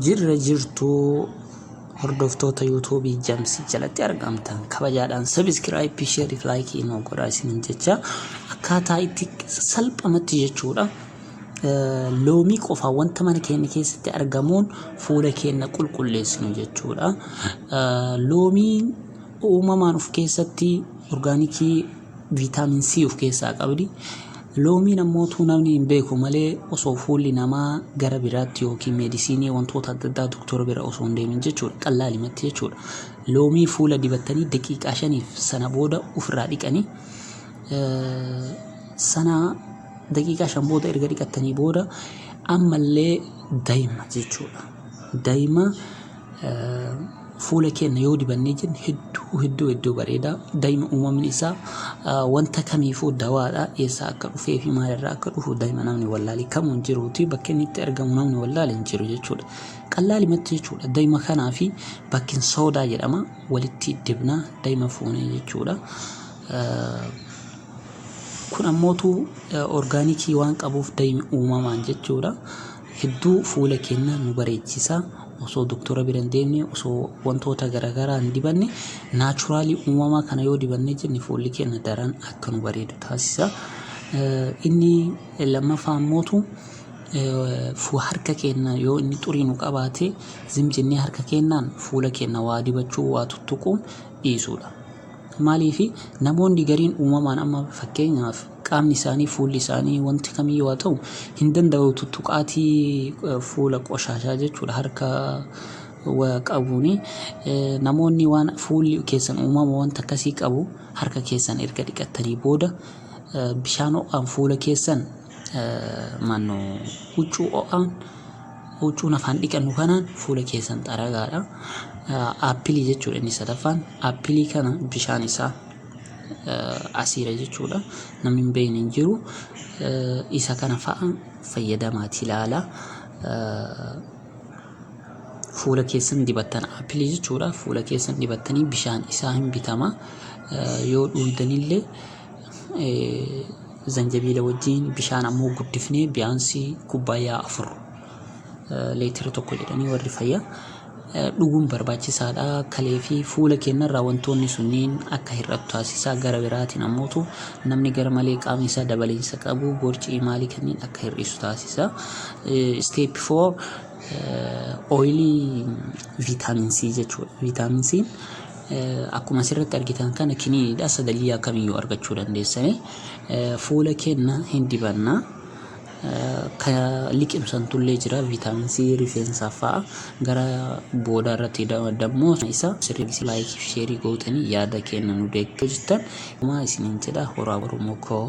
jirra jirtu hordoftoota YouTube jamsi jalatti argamtan kabajaadhaan subscribe share like inoo godhaa isinin jecha akkaataa itti salphamatti jechuudha loomii qofaa wanta mana keenya keessatti argamuun fuula keenya qulqulleessinu jechuudha loomiin uumamaan of keessatti orgaanikii viitaamin C of keessaa qabdi loomiin ammoo namni hin beeku malee osoo fuulli namaa gara biraatti yookiin meedisinii wantoota adda addaa doktora bira osoo hin deemin jechuudha qallaalimatti jechuudha loomii fuula dibattanii daqiiqaa 5 sana booda ofirraa dhiqanii sana daqiiqaa 5 booda erga dhiqattanii booda ammallee daa'ima jechuudha daa'ima fuula keenya yoo dibannee jenne hedduu bareeda daa'ima uumamni isaa wanta kamiifuu dawaadha eessa akka dhufee fi maalirraa akka dhufu daa'ima namni wallaalee kamuun jiruuti bakka inni itti argamu namni wallaalee hin jiru jechuudha qallaalimatti jechuudha daa'ima kanaa fi bakkin soodaa jedhama walitti dibna daa'ima fuunee jechuudha kun ammootu orgaanikii waan qabuuf daa'ima uumamaan jechuudha hedduu fuula keenya nu bareechisa osoo doktora bira deemne osoo wantoota garaagaraa hin dibanne naachuraalii uumamaa kana yoo dibanne jenne fuulli keenya daran akka nu bareedu taasisa inni lammaffaa ammootu harka keenya yoo inni xurii nu qabaate zimjennee harka keenyaan fuula keenya waa dibachuu waa tuttuquun dhiisuudha maaliifi namoonni gariin uumamaan amma fakkeenyaaf qaamni isaanii fuulli isaanii wanti kamiyyuu haa ta'u hin danda'u tuttuqaatii fuula qoshaashaa jechuudha harka qabuuni namoonni waan fuulli keessan uumama wanta akkasii qabu harka keessan erga dhiqattanii booda bishaan ho'aan fuula keessan huccuu ho'aan huccuun afaan dhiqannu kanaan fuula keessan xaragaadha aappilii jechuudha inni sadaffaan aappilii kana bishaan isaa asiira jechuudha namni hin beekne hin jiru isa kana fa'a fayyadamaati ilaala fuula keessan dibattan aappilii jechuudha fuula keessan dibattanii bishaan isaa hin bitama yoo dhuundanillee zanjabiila wajjin bishaan ammoo guddifnee biyaansii kubbaayyaa 4 leetira tokko jedhanii warri fayyaa dhuguun barbaachisaadha kalee fi fuula keenyarraa wantoonni sunniin akka hir'atu taasisaa gara biraatiin ammootu namni gara malee qaamni isaa dabaleensa qabu borcii maalii kanneen akka hir'isu taasisa step 4 oilii viitaamin C jechuudha viitaamin C akkuma asirratti argitan kana kiniinidha sadalii akkamiyyuu argachuu dandeessanii fuula keenya hin dibanna liqimsan tullee jira viitaamin C rifeensaaf fa'a gara booda irratti dammoo isa sirrii like share gootanii yaada kenna nu deeggartan kuma isiniin jedha horaa oromoo koo